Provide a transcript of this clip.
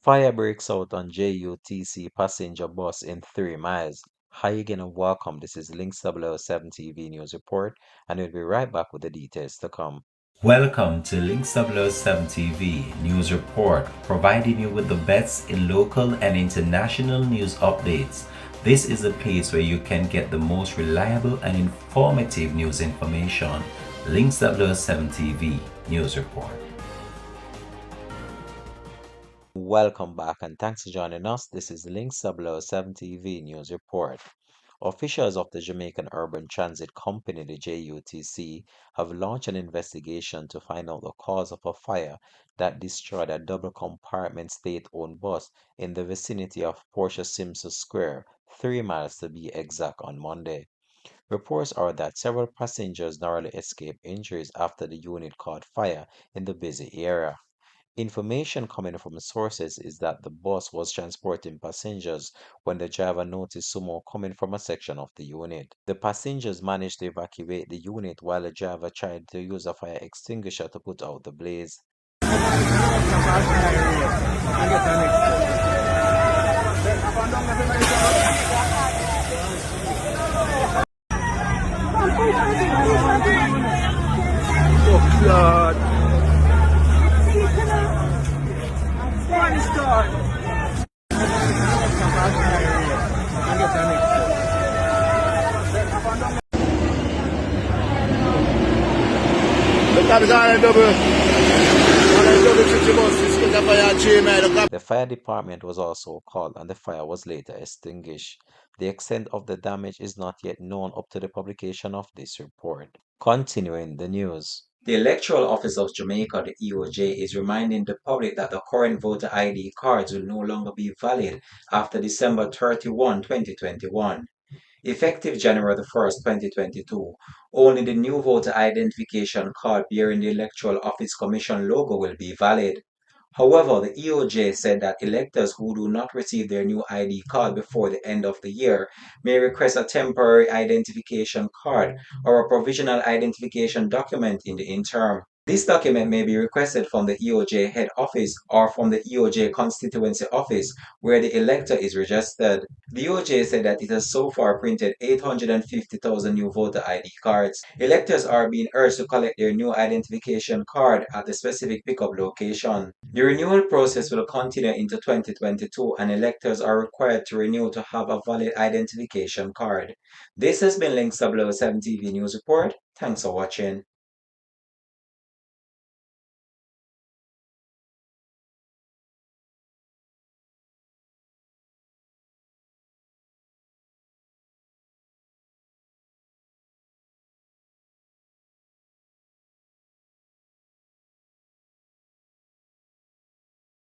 Fire breaks out on JUTC passenger bus in 3 miles. Hi again and welcome. This is Links 007 TV News Report, and we'll be right back with the details to come. Welcome to Links 007 TV News Report, providing you with the best in local and international news updates. This is a place where you can get the most reliable and informative news information. Links 007 TV News Report. Welcome back and thanks for joining us. This is Links 007 TV News Report. Officials of the Jamaican Urban Transit Company, the JUTC, have launched an investigation to find out the cause of a fire that destroyed a double compartment state-owned bus in the vicinity of Portia Simpson Square, 3 miles to be exact, on Monday. Reports are that several passengers narrowly escaped injuries after the unit caught fire in the busy area. Information coming from sources is that the bus was transporting passengers when the driver noticed smoke coming from a section of the unit. The passengers managed to evacuate the unit while the driver tried to use a fire extinguisher to put out the blaze. Oh God. The fire department was also called and the fire was later extinguished. The extent of the damage is not yet known up to the publication of this report. Continuing the news. The Electoral Office of Jamaica, the EOJ, is reminding the public that the current voter ID cards will no longer be valid after December 31, 2021. Effective January 1st, 2022, only the new voter identification card bearing the Electoral Office Commission logo will be valid. However, the EOJ said that electors who do not receive their new ID card before the end of the year may request a temporary identification card or a provisional identification document in the interim. This document may be requested from the EOJ head office or from the EOJ constituency office where the elector is registered. The EOJ said that it has so far printed 850,000 new voter ID cards. Electors are being urged to collect their new identification card at the specific pickup location. The renewal process will continue into 2022 and electors are required to renew to have a valid identification card. This has been Links 007 TV News Report. Thanks for watching.